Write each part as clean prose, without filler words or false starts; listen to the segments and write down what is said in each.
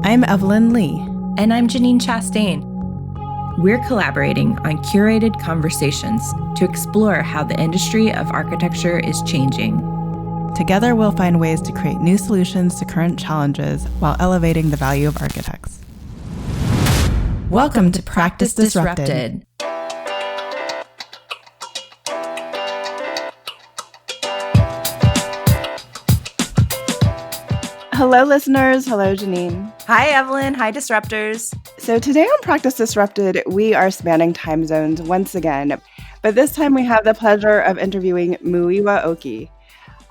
I'm Evelyn Lee. And I'm Janine Chastain. We're collaborating on curated conversations to explore how the industry of architecture is changing. Together, we'll find ways to create new solutions to current challenges while elevating the value of architects. Welcome to Practice Disrupted. Hello, listeners. Hello, Janine. Hi, Evelyn. Hi, Disruptors. So today on Practice Disrupted, we are spanning time zones once again, but this time we have the pleasure of interviewing Muyiwa Oki.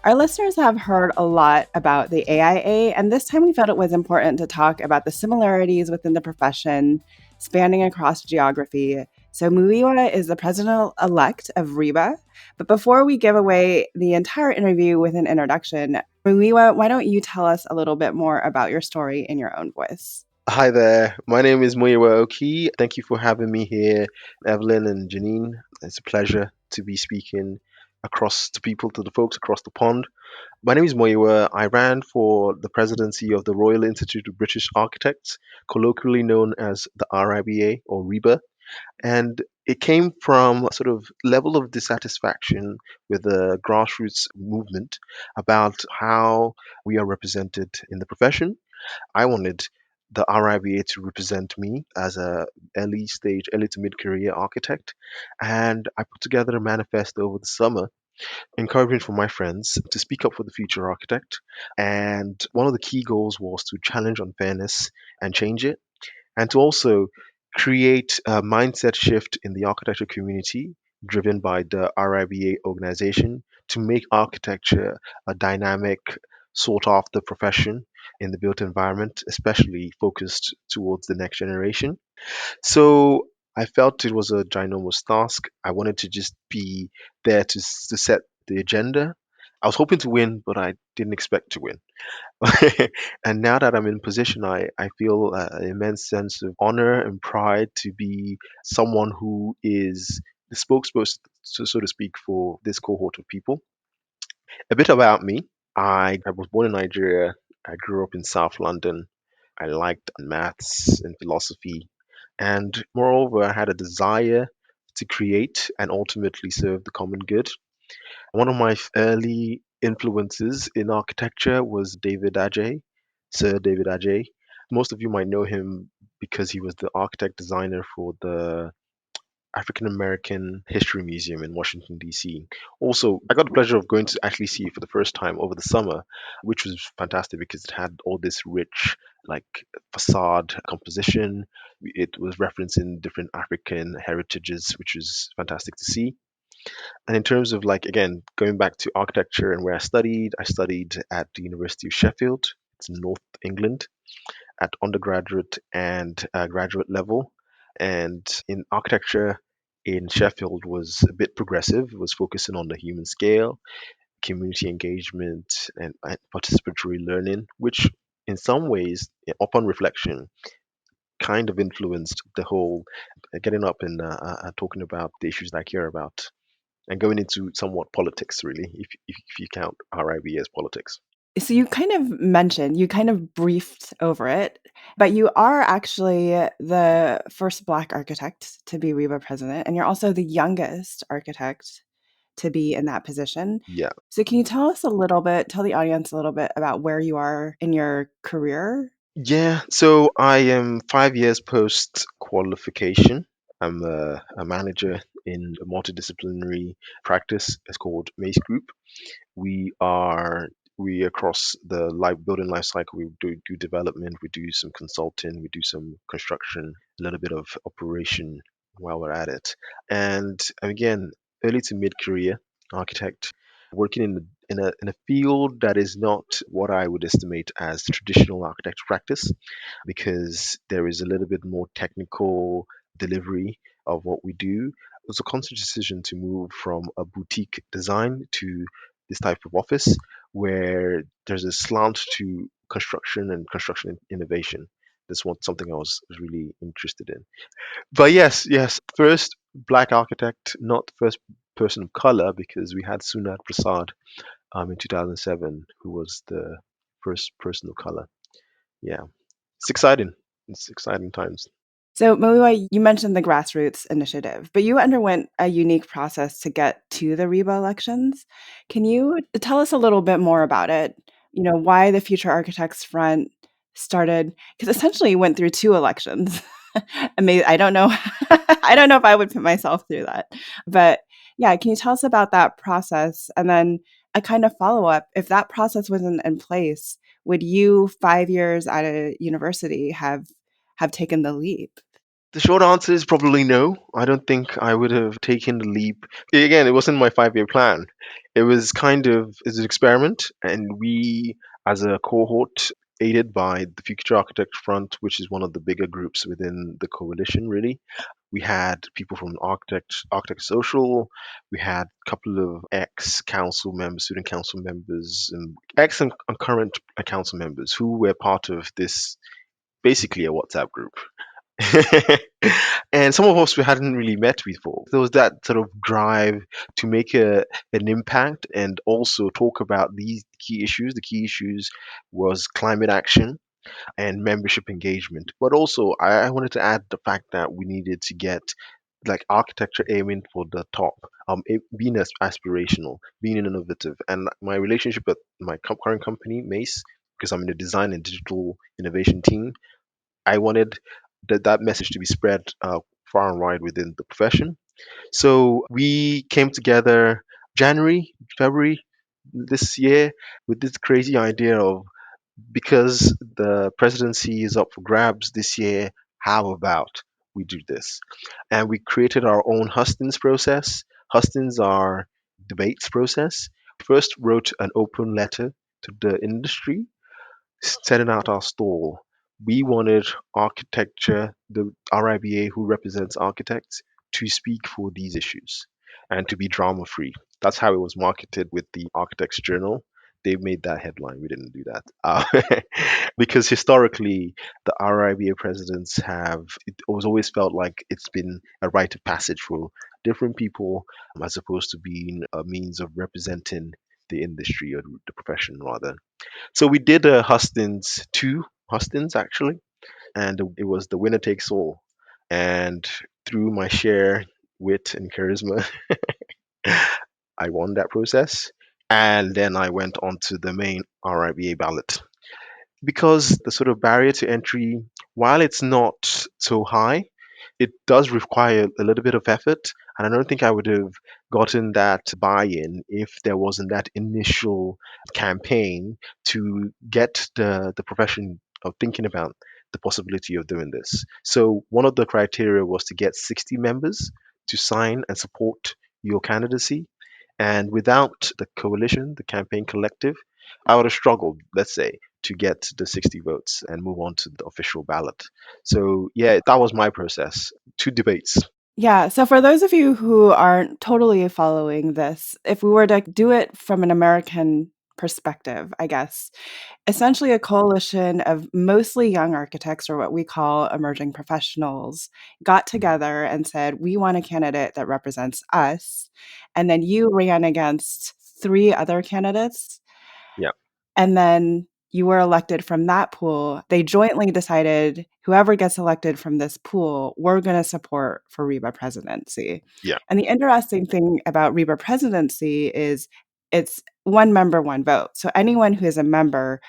Our listeners have heard a lot about the AIA, and this time we felt it was important to talk about the similarities within the profession, spanning across geography. So Muyiwa is the president-elect of RIBA. But before we give away the entire interview with an introduction, Muyiwa, why don't you tell us a little bit more about your story in your own voice? Hi there. My name is Muyiwa Oki. Thank you for having me here, Evelyn and Janine. It's a pleasure to be speaking to the folks across the pond. My name is Muyiwa. I ran for the presidency of the Royal Institute of British Architects, colloquially known as the RIBA or RIBA. And it came from a sort of level of dissatisfaction with the grassroots movement about how we are represented in the profession. I wanted the RIBA to represent me as a early to mid-career architect. And I put together a manifesto over the summer encouraging for my friends to speak up for the future architect. And one of the key goals was to challenge unfairness and change it, and to also create a mindset shift in the architecture community driven by the RIBA organization to make architecture a dynamic, sought after profession in the built environment, especially focused towards the next generation. So I felt it was a ginormous task. I wanted to just be there to set the agenda. I was hoping to win, but I didn't expect to win. And now that I'm in position, I feel an immense sense of honor and pride to be someone who is the spokesperson, so to speak, for this cohort of people. A bit about me. I was born in Nigeria. I grew up in South London. I liked maths and philosophy. And moreover, I had a desire to create and ultimately serve the common good. One of my early influences in architecture was David Adjaye, Sir David Adjaye. Most of you might know him because he was the architect designer for the African American History Museum in Washington, D.C. Also, I got the pleasure of going to actually see it for the first time over the summer, which was fantastic because it had all this rich, like, facade composition. It was referencing different African heritages, which was fantastic to see. And in terms of, like, again, going back to architecture and where I studied at the University of Sheffield. It's in North England at undergraduate and graduate level. And in architecture in Sheffield was a bit progressive. It was focusing on the human scale, community engagement, and participatory learning, which in some ways, upon reflection, kind of influenced the whole getting up and talking about the issues that I care about and going into somewhat politics, really, if you count RIB as politics. So you kind of briefed over it, but you are actually the first Black architect to be RIBA president, and you're also the youngest architect to be in that position. Yeah. So can you tell the audience a little bit about where you are in your career? Yeah, so I am 5 years post qualification. I'm a manager in a multidisciplinary practice. It's called Mace Group. We are we across the building life cycle. We do development, we do some consulting, we do some construction, a little bit of operation while we're at it. And again, early to mid career architect, working in a field that is not what I would estimate as traditional architecture practice, because there is a little bit more technical delivery of what we do. It was a conscious decision to move from a boutique design to this type of office where there's a slant to construction and construction innovation. This was something I was really interested in. But yes, first Black architect, not the first person of color, because we had Sunat Prasad in 2007, who was the first person of color. Yeah. it's exciting. It's exciting times. So, Muyiwa, you mentioned the grassroots initiative, but you underwent a unique process to get to the RIBA elections. Can you tell us a little bit more about it? You know, why the Future Architects Front started, because essentially you went through two elections. I don't know. I don't know if I would put myself through that. But yeah, can you tell us about that process? And then a kind of follow up, if that process wasn't in place, would you 5 years at a university have taken the leap? The short answer is probably no. I don't think I would have taken the leap. Again, it wasn't my 5 year plan. It was kind of it's an experiment, and we, as a cohort, aided by the Future Architect Front, which is one of the bigger groups within the coalition, really. We had people from Architect Social. We had a couple of ex council members, student council members, and ex and current council members who were part of this, basically a WhatsApp group. And some of us we hadn't really met before. There was that sort of drive to make an impact and also talk about these key issues. The key issues was climate action and membership engagement. But also, I wanted to add the fact that we needed to get like architecture aiming for the top, being aspirational, being innovative. And my relationship with my current company, Mace, because I'm in the design and digital innovation team, I wanted that message to be spread far and wide within the profession. So we came together January, February this year with this crazy idea of, because the presidency is up for grabs this year, how about we do this? And we created our own hustings process. Hustings are debates process. First wrote an open letter to the industry setting out our stall. We wanted architecture, the RIBA, who represents architects, to speak for these issues and to be drama free. That's how it was marketed with the Architects Journal. They made that headline. We didn't do that. Because historically, the RIBA presidents have, it was always felt like it's been a rite of passage for different people, as opposed to being a means of representing the industry or the profession rather. So we did a Hustings, two Hustings actually, and it was the winner takes all. And through my sheer wit and charisma, I won that process. And then I went on to the main RIBA ballot. Because the sort of barrier to entry, while it's not so high, it does require a little bit of effort. And I don't think I would have gotten that buy in if there wasn't that initial campaign to get the profession of thinking about the possibility of doing this. So, one of the criteria was to get 60 members to sign and support your candidacy. And without the coalition, the campaign collective, I would have struggled, let's say, to get the 60 votes and move on to the official ballot. So, yeah, that was my process. Two debates. Yeah. So, for those of you who aren't totally following this, if we were to do it from an American perspective, I guess, essentially a coalition of mostly young architects, or what we call emerging professionals, got together and said, we want a candidate that represents us. And then you ran against three other candidates. Yeah. And then you were elected from that pool. They jointly decided whoever gets elected from this pool, we're going to support for RIBA presidency. Yeah. And the interesting thing about RIBA presidency is it's one member, one vote. So anyone who is a member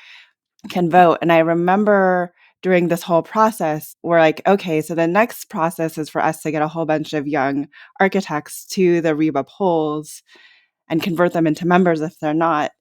can vote. And I remember during this whole process, we're like, okay, so the next process is for us to get a whole bunch of young architects to the RIBA polls and convert them into members if they're not,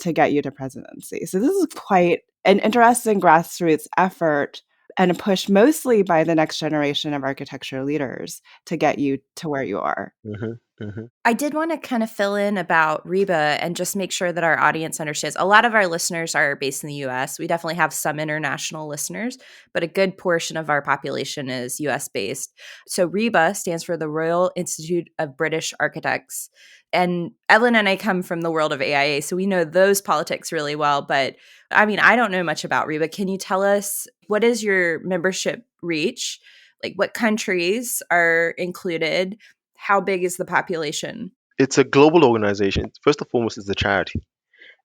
to get you to presidency. So this is quite an interesting grassroots effort and a push mostly by the next generation of architecture leaders to get you to where you are. Hmm. Hmm. I did want to kind of fill in about RIBA and just make sure that our audience understands. A lot of our listeners are based in the US. We definitely have some international listeners, but a good portion of our population is US based. So RIBA stands for the Royal Institute of British Architects. And Evelyn and I come from the world of AIA, so we know those politics really well. But I mean, I don't know much about RIBA. Can you tell us what is your membership reach? Like what countries are included? How big is the population? It's a global organization. First and foremost, it's a charity.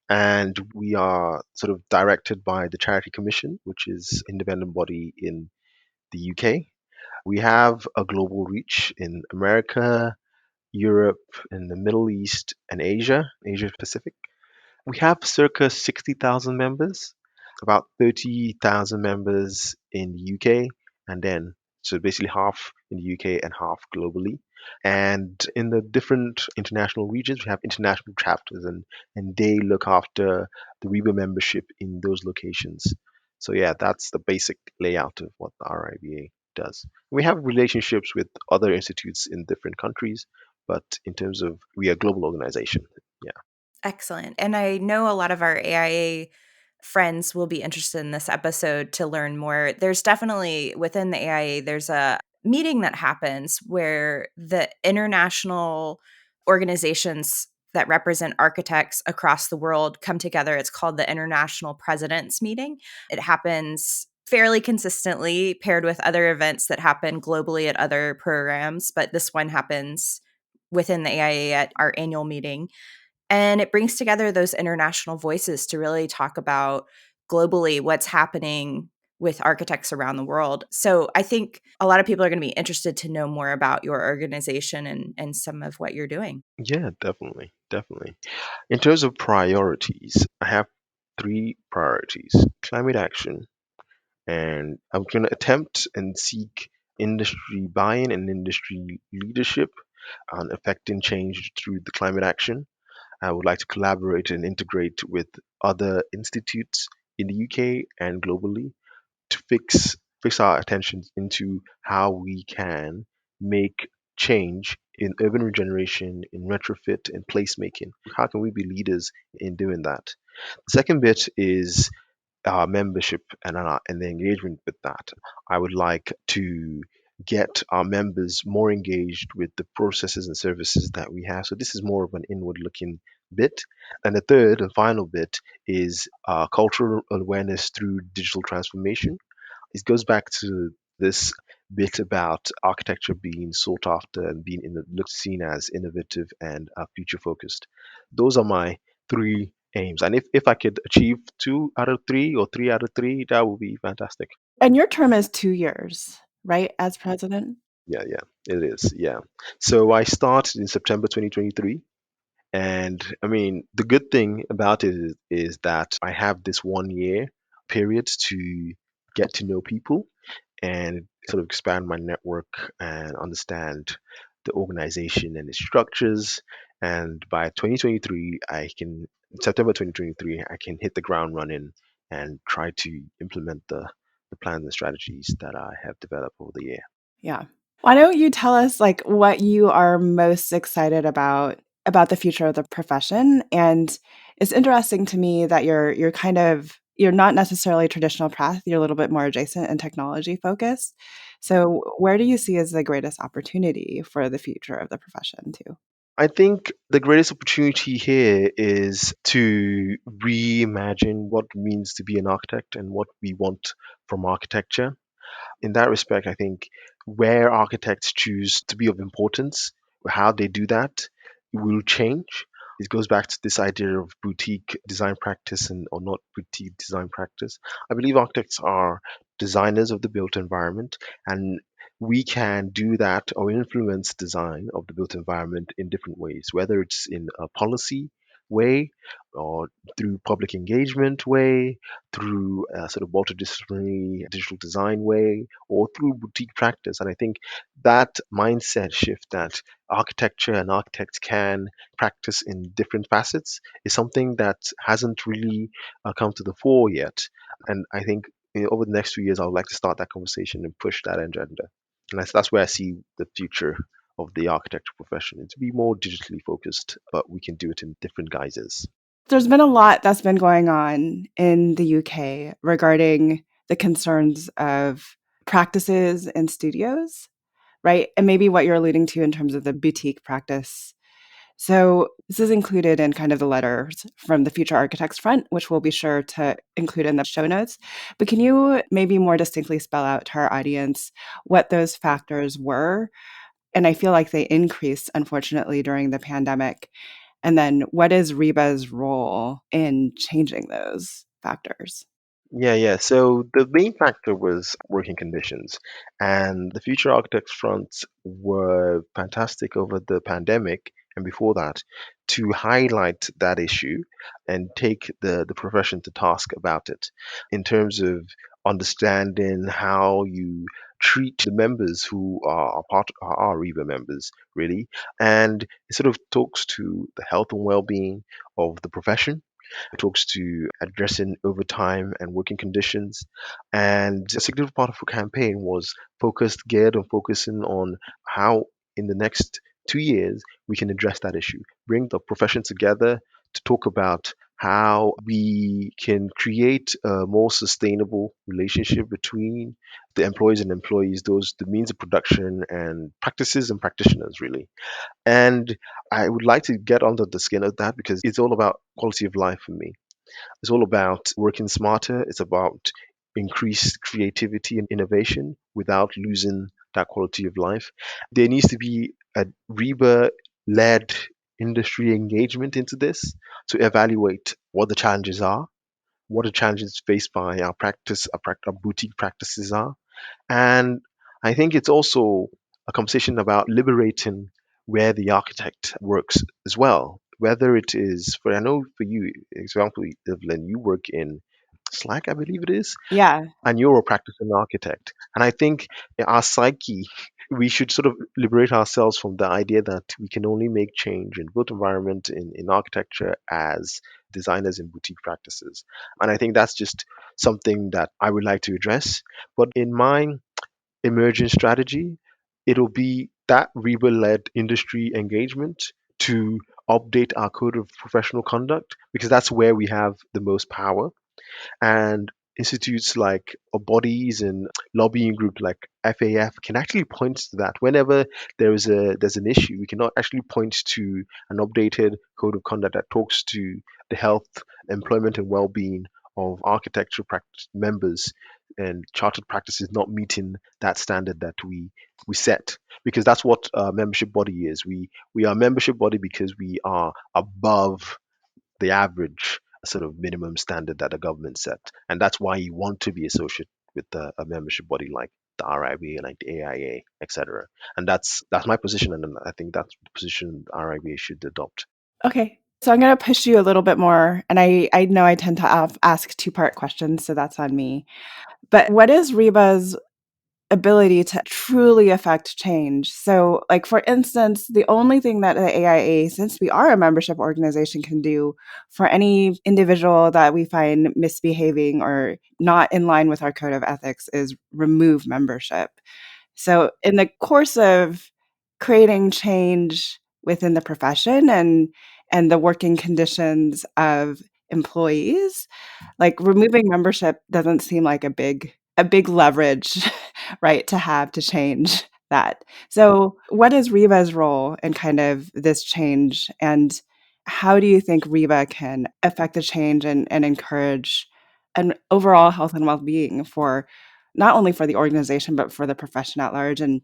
And we are sort of directed by the Charity Commission, which is an independent body in the UK. We have a global reach in America, Europe, in the Middle East, and Asia Pacific. We have circa 60,000 members, about 30,000 members in the UK, and then so basically half in the UK and half globally. And in the different international regions, we have international chapters, and they look after the RIBA membership in those locations. So, yeah, that's the basic layout of what the RIBA does. We have relationships with other institutes in different countries, but in terms of we are a global organization. Yeah. Excellent. And I know a lot of our AIA friends will be interested in this episode to learn more. There's definitely within the AIA, there's a meeting that happens where the international organizations that represent architects across the world come together. It's called the International Presidents Meeting. It happens fairly consistently, paired with other events that happen globally at other programs, but this one happens within the AIA at our annual meeting. And it brings together those international voices to really talk about globally what's happening with architects around the world. So I think a lot of people are going to be interested to know more about your organization and some of what you're doing. Yeah, definitely. Definitely. In terms of priorities, I have three priorities: climate action, and I'm going to attempt and seek industry buy in and industry leadership on affecting change through the climate action. I would like to collaborate and integrate with other institutes in the UK and globally to fix our attention into how we can make change in urban regeneration, in retrofit, and placemaking. How can we be leaders in doing that? The second bit is our membership and the engagement with that. I would like to get our members more engaged with the processes and services that we have. So this is more of an inward looking bit. And the third and final bit is cultural awareness through digital transformation. It goes back to this bit about architecture being sought after and being looked seen as innovative and future focused. Those are my three aims. And if I could achieve 2 out of 3 or 3 out of 3, that would be fantastic. And your term is 2 years, right, as president? Yeah, yeah, it is. Yeah. So I started in September 2023. And I mean, the good thing about it is that I have this 1 year period to get to know people and sort of expand my network and understand the organization and its structures. And by 2023, September 2023, I can hit the ground running and try to implement the plans and strategies that I have developed over the year. Yeah. Why don't you tell us like what you are most excited about the future of the profession? And it's interesting to me that you're not necessarily traditional path, you're a little bit more adjacent and technology focused. So where do you see as the greatest opportunity for the future of the profession too? I think the greatest opportunity here is to reimagine what it means to be an architect and what we want from architecture. In that respect, I think where architects choose to be of importance, how they do that will change. It goes back to this idea of boutique design practice and or not boutique design practice. I believe architects are designers of the built environment, and we can do that or influence design of the built environment in different ways, whether it's in a policy way or through public engagement way, through a sort of multidisciplinary digital design way, or through boutique practice. And I think that mindset shift that architecture and architects can practice in different facets is something that hasn't really come to the fore yet. And I think over the next 2 years, I would like to start that conversation and push that agenda. And that's where I see the future of the architecture profession, to be more digitally focused, but we can do it in different guises. There's been a lot that's been going on in the UK regarding the concerns of practices in studios, right? And maybe what you're alluding to in terms of the boutique practice. So this is included in kind of the letters from the Future Architects Front, which we'll be sure to include in the show notes. But can you maybe more distinctly spell out to our audience what those factors were? And I feel like they increased, unfortunately, during the pandemic. And then what is RIBA's role in changing those factors? Yeah. So the main factor was working conditions, and the future architects fronts were fantastic over the pandemic and before that to highlight that issue and take the profession to task about it in terms of understanding how you treat the members who are part are RIBA members really, and it sort of talks to the health and well-being of the profession. It talks to addressing overtime and working conditions. And a significant part of the campaign was geared on focusing on how in the next 2 years we can address that issue, bring the profession together to talk about how we can create a more sustainable relationship between the employees and employees, those the means of production and practices and practitioners really. And I would like to get under the skin of that because it's all about quality of life for me. It's all about working smarter. It's about increased creativity and innovation without losing that quality of life. There needs to be a RIBA led industry engagement into this to evaluate what the challenges are, what the challenges faced by our boutique practices are, and I think it's also a conversation about liberating where the architect works as well. Whether it is for I know for you, example, Evelyn, you work in Slack, I believe it is, Yeah. and you're a practicing architect. And I think our psyche, we should sort of liberate ourselves from the idea that we can only make change in built environment in architecture as designers in boutique practices. And I think that's just something that I would like to address. But in my emerging strategy, it'll be that RIBA led industry engagement to update our code of professional conduct because that's where we have the most power. And institutes like or bodies and lobbying groups like FAF can actually point to that. Whenever there's an issue, we can actually point to an updated code of conduct that talks to the health, employment, and well-being of architecture practice members and chartered practices not meeting that standard that we set, because that's what a membership body is. We are a membership body because we are above the average sort of minimum standard that the government set. And that's why you want to be associated with a membership body like the RIBA, like the AIA, etc. And that's my position, and I think that's the position RIBA should adopt. Okay. So I'm going to push you a little bit more. And I know I tend to ask two-part questions, so that's on me. But what is RIBA's ability to truly affect change? So, like, for instance, the only thing that the AIA, since we are a membership organization, can do for any individual that we find misbehaving or not in line with our code of ethics is remove membership. So, in the course of creating change within the profession and the working conditions of employees, like removing membership doesn't seem like a big leverage, right, to have to change that. So, what is RIBA's role in kind of this change, and how do you think RIBA can affect the change and encourage an overall health and well-being for not only for the organization but for the profession at large? And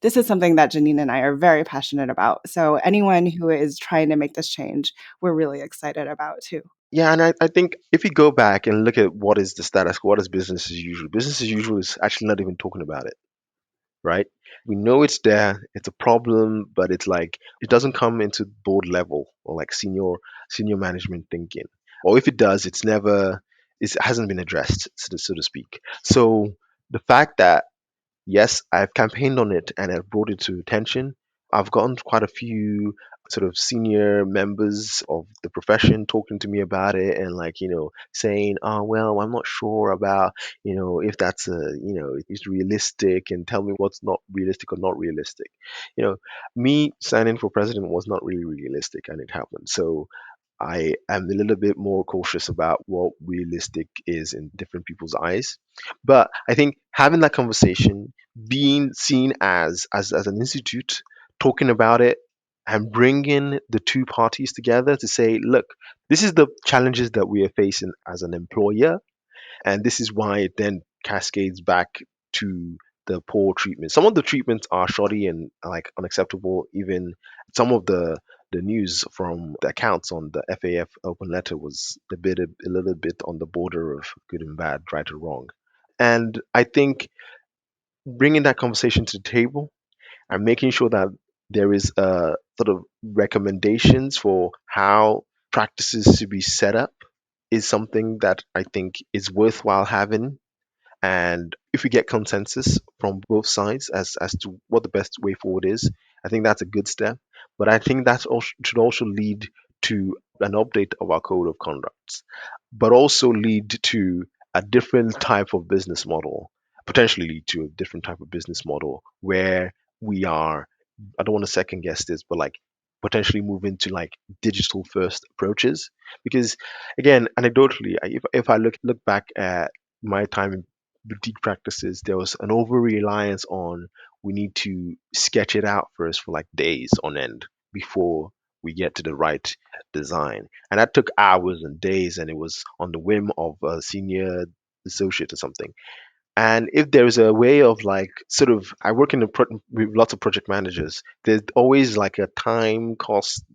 this is something that Janine and I are very passionate about. So anyone who is trying to make this change, we're really excited about too. Yeah, and I think if you go back and look at what is the status quo, what is business as usual is actually not even talking about it, right? We know it's there, it's a problem, but it's like it doesn't come into board level or like senior management thinking. Or if it does, it hasn't been addressed, so to speak. So the fact that yes, I've campaigned on it and I've brought it to attention. I've gotten quite a few sort of senior members of the profession talking to me about it and like, saying, oh, well, I'm not sure about, if that's it's realistic and tell me what's not realistic or not realistic. You know, me signing for president was not really realistic and it happened. So I am a little bit more cautious about what realistic is in different people's eyes. But I think having that conversation, being seen as an institute, talking about it, and bringing the two parties together to say, look, this is the challenges that we are facing as an employer, and this is why it then cascades back to the poor treatment. Some of the treatments are shoddy and like unacceptable. Even some of the the news from the accounts on the FAF open letter was a little bit on the border of good and bad, right or wrong. And I think bringing that conversation to the table and making sure that there is sort of recommendations for how practices to be set up is something that I think is worthwhile having. And if we get consensus from both sides as to what the best way forward is, I think that's a good step. But I think that also should also lead to an update of our code of conduct, but also lead to a different type of business model, potentially lead to a different type of business model where we are, I don't want to second guess this, but like potentially move into like digital first approaches. Because again, anecdotally, if I look back at my time in boutique practices, there was an over reliance on we need to sketch it out first for like days on end before we get to the right design. And that took hours and days, and it was on the whim of a senior associate or something. And if there's a way of like sort of, I work with lots of project managers. There's always like a time cost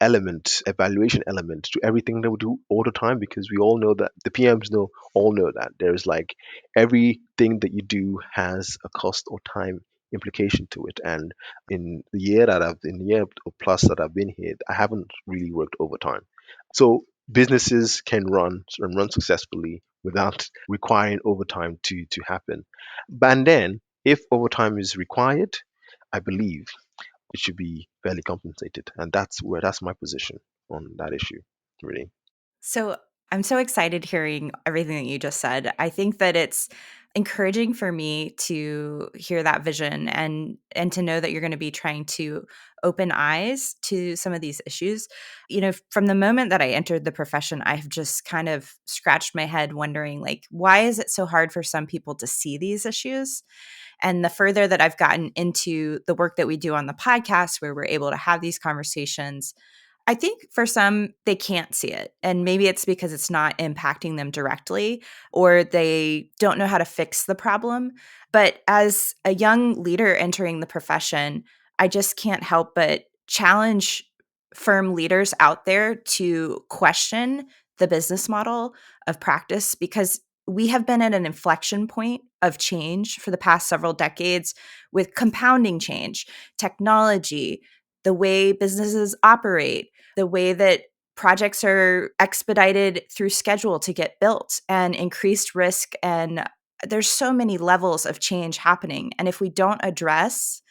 element, evaluation element to everything that we do all the time, because we all know that the PMs all know that there's like everything that you do has a cost or time implication to it. And in the year or plus that I've been here, I haven't really worked overtime. So businesses can run successfully without requiring overtime to happen. And then if overtime is required, I believe it should be fairly compensated. And that's my position on that issue, really. So I'm so excited hearing everything that you just said. I think that it's encouraging for me to hear that vision and to know that you're going to be trying to open eyes to some of these issues. From the moment that I entered the profession, I've just kind of scratched my head wondering, like, why is it so hard for some people to see these issues? And the further that I've gotten into the work that we do on the podcast, where we're able to have these conversations, I think for some, they can't see it. And maybe it's because it's not impacting them directly, or they don't know how to fix the problem. But as a young leader entering the profession, I just can't help but challenge firm leaders out there to question the business model of practice, because we have been at an inflection point of change for the past several decades, with compounding change, technology, the way businesses operate, the way that projects are expedited through schedule to get built, and increased risk. And there's so many levels of change happening. And if we don't address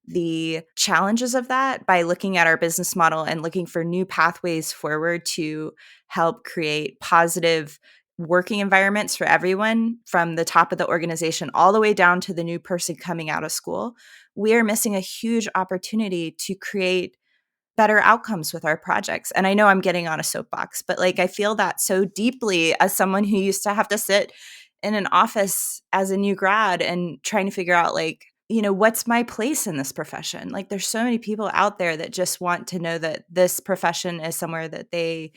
the challenges of that by looking at our business model and looking for new pathways forward to help create positive working environments for everyone, from the top of the organization all the way down to the new person coming out of school, we are missing a huge opportunity to create better outcomes with our projects. And I know I'm getting on a soapbox, but like, I feel that so deeply as someone who used to have to sit in an office as a new grad and trying to figure out, like, what's my place in this profession? Like, there's so many people out there that just want to know that this profession is somewhere that they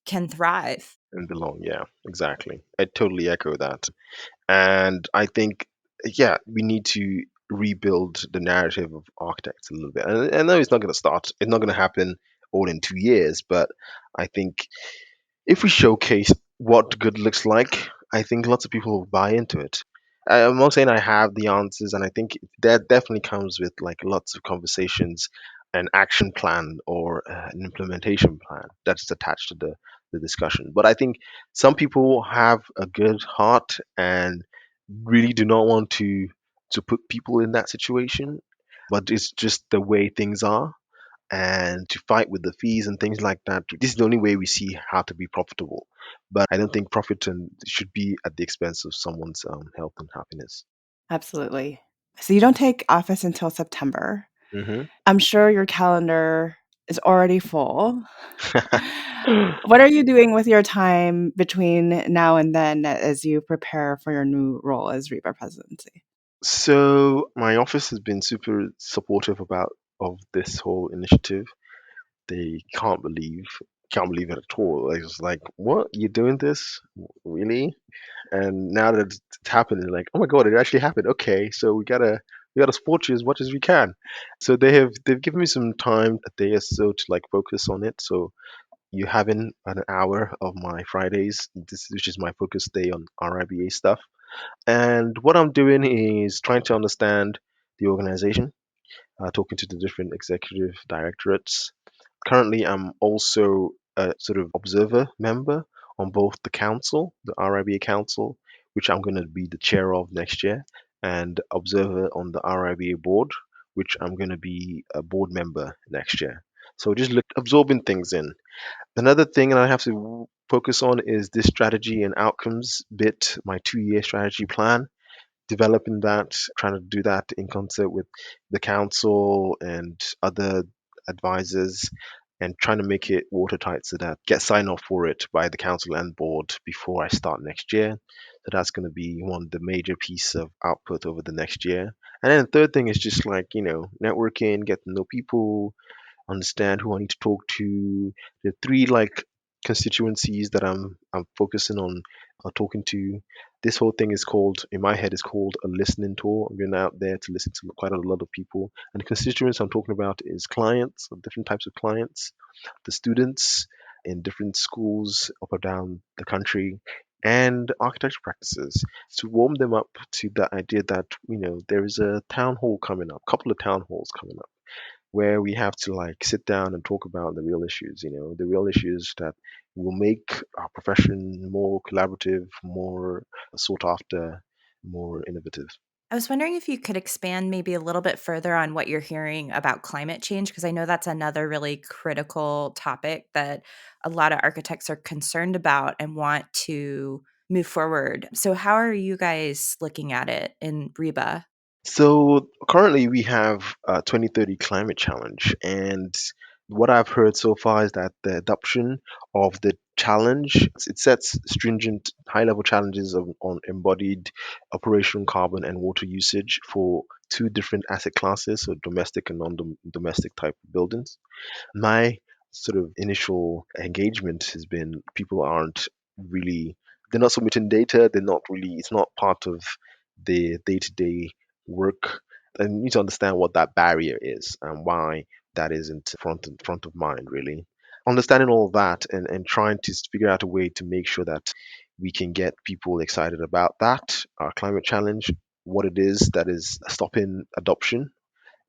can thrive. And belong, yeah, exactly. I totally echo that. And I think, yeah, we need to rebuild the narrative of architects a little bit. And I know it's not going to happen all in 2 years, but I think if we showcase what good looks like, I think lots of people will buy into it. I'm not saying I have the answers, and I think that definitely comes with like lots of conversations, an action plan or an implementation plan that's attached to the discussion. But I think some people have a good heart and really do not want to put people in that situation, but it's just the way things are, and to fight with the fees and things like that. This is the only way we see how to be profitable. But I don't think profit should be at the expense of someone's health and happiness. Absolutely. So you don't take office until September. Hmm. I'm sure your calendar is already full. What are you doing with your time between now and then as you prepare for your new role as RIBA presidency? So my office has been super supportive about of this whole initiative. They can't believe it at all. Like, it's like, what, you're doing this, really? And now that it's happened, they're like, oh my god, it actually happened. Okay, so we gotta We got to support you as much as we can. So they've given me some time, a day or so, to like focus on it. So you having an hour of my Fridays, which is my focus day on RIBA stuff. And what I'm doing is trying to understand the organization, talking to the different executive directorates. Currently, I'm also a sort of observer member on both the council, the RIBA council, which I'm going to be the chair of next year, and observer on the RIBA board, which I'm going to be a board member next year. So just absorbing things in. Another thing that I have to focus on is this strategy and outcomes bit, my 2 year strategy plan, developing that, trying to do that in concert with the council and other advisors, and trying to make it watertight so that get sign off for it by the council and board before I start next year. So that's going to be one of the major piece of output over the next year. And then the third thing is just like, networking, get to know people, understand who I need to talk to. The three like constituencies that I'm focusing on talking to. This whole thing is called, in my head, is called a listening tour. I'm going out there to listen to quite a lot of people, and the constituents I'm talking about is clients, different types of clients, the students in different schools up or down the country, and architecture practices, to warm them up to the idea that there is a town hall coming up, couple of town halls coming up, where we have to like sit down and talk about the real issues, the real issues that will make our profession more collaborative, more sought after, more innovative. I was wondering if you could expand maybe a little bit further on what you're hearing about climate change, because I know that's another really critical topic that a lot of architects are concerned about and want to move forward. So, how are you guys looking at it in RIBA? So currently we have a 2030 climate challenge, and what I've heard so far is that the adoption of the challenge, it sets stringent high-level challenges on embodied operational carbon and water usage for two different asset classes, so domestic and non-domestic type buildings. My sort of initial engagement has been people aren't really, they're not submitting data, they're not really, it's not part of their day-to-day work. And you need to understand what that barrier is and why that isn't front of mind really. Understanding all of that, and trying to figure out a way to make sure that we can get people excited about that, our climate challenge, what it is that is stopping adoption,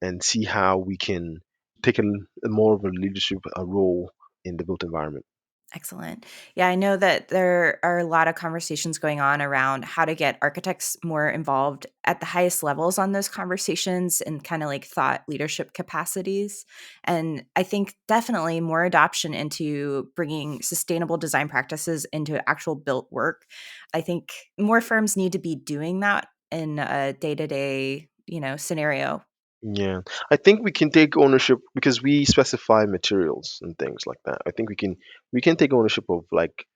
and see how we can take a more of a leadership role in the built environment. Excellent. Yeah, I know that there are a lot of conversations going on around how to get architects more involved at the highest levels on those conversations and kind of like thought leadership capacities. And I think definitely more adoption into bringing sustainable design practices into actual built work. I think more firms need to be doing that in a day-to-day, scenario. Yeah, I think we can take ownership because we specify materials and things like that. I think we can take ownership of like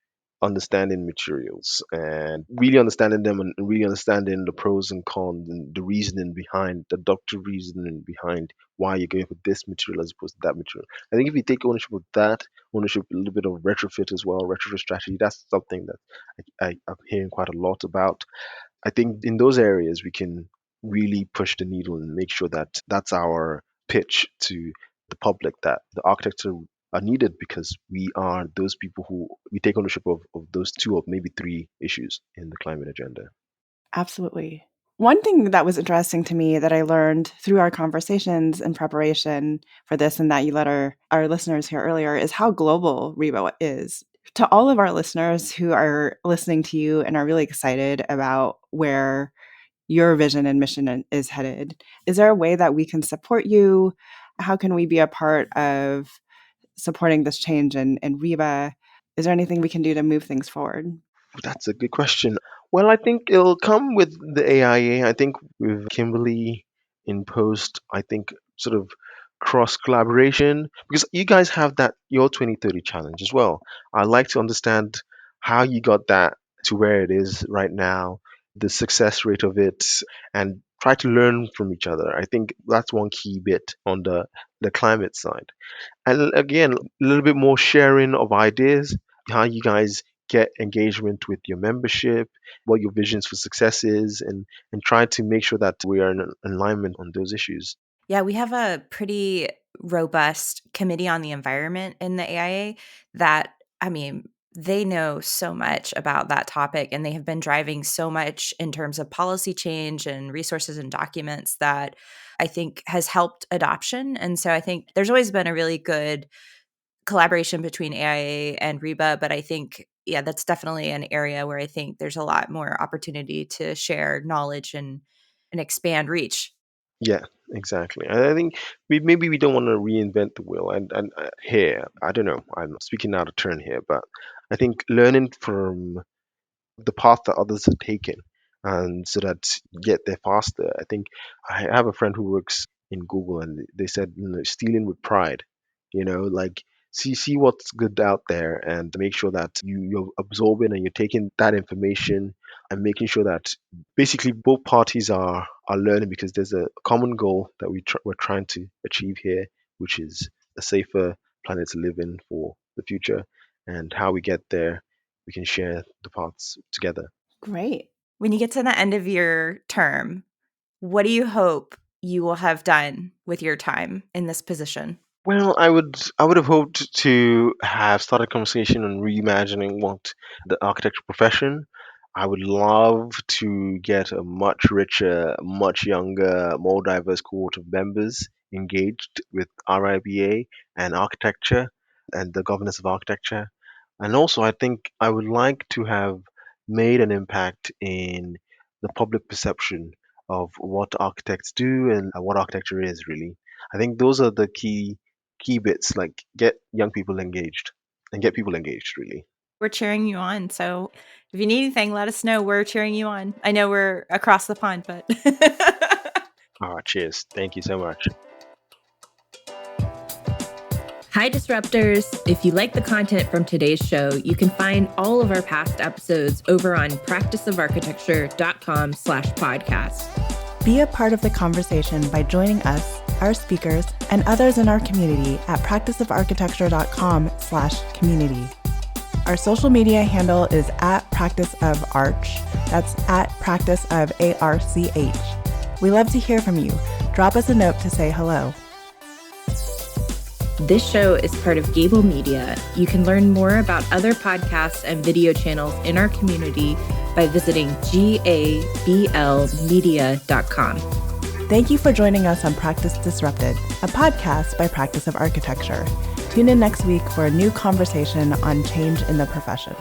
understanding materials and really understanding them, and really understanding the pros and cons and the reasoning behind the doctor reasoning behind why you're going for this material as opposed to that material. I think if we take ownership of that, ownership, a little bit of retrofit as well, retrofit strategy, that's something that I'm hearing quite a lot about. I think in those areas we can really push the needle and make sure that that's our pitch to the public, that the architects are needed because we are those people who we take ownership of those two or maybe three issues in the climate agenda. Absolutely. One thing that was interesting to me that I learned through our conversations in preparation for this and that you let our listeners hear earlier is how global RIBO is. To all of our listeners who are listening to you and are really excited about where your vision and mission is headed, is there a way that we can support you? How can we be a part of supporting this change in RIBA? Is there anything we can do to move things forward? That's a good question. Well, I think it'll come with the AIA. I think with Kimberly in post, I think sort of cross collaboration because you guys have that your 2030 challenge as well. I'd like to understand how you got that to where it is right now, the success rate of it, and try to learn from each other. I think that's one key bit on the climate side. And again, a little bit more sharing of ideas, how you guys get engagement with your membership, what your visions for success is, and try to make sure that we are in alignment on those issues. Yeah, we have a pretty robust committee on the environment in the AIA that, I mean, they know so much about that topic and they have been driving so much in terms of policy change and resources and documents that I think has helped adoption. And so I think there's always been a really good collaboration between AIA and RIBA, but I think, yeah, that's definitely an area where I think there's a lot more opportunity to share knowledge and expand reach. Yeah, exactly. And I think maybe we don't want to reinvent the wheel. And here, I don't know, I'm speaking out of turn here, but I think learning from the path that others have taken and so that you get there faster. I think I have a friend who works in Google and they said, stealing with pride, like see what's good out there and make sure that you're absorbing and you're taking that information and making sure that basically both parties are learning because there's a common goal that we're trying to achieve here, which is a safer planet to live in for the future. And how we get there, we can share the paths together. Great. When you get to the end of your term, what do you hope you will have done with your time in this position? Well, I would have hoped to have started a conversation on reimagining what the architecture profession. I would love to get a much richer, much younger, more diverse cohort of members engaged with RIBA and architecture and the governance of architecture. And also, I think I would like to have made an impact in the public perception of what architects do and what architecture is really. I think those are the key bits, like get young people engaged and get people engaged really. We're cheering you on. So if you need anything, let us know. We're cheering you on. I know we're across the pond, but All right, cheers. Thank you so much. Hi, Disruptors. If you like the content from today's show, you can find all of our past episodes over on practiceofarchitecture.com/podcast. Be a part of the conversation by joining us, our speakers, and others in our community at practiceofarchitecture.com/community. Our social media handle is at practiceofarch. That's at practiceofarch. We love to hear from you. Drop us a note to say hello. This show is part of Gable Media. You can learn more about other podcasts and video channels in our community by visiting gablmedia.com. Thank you for joining us on Practice Disrupted, a podcast by Practice of Architecture. Tune in next week for a new conversation on change in the profession.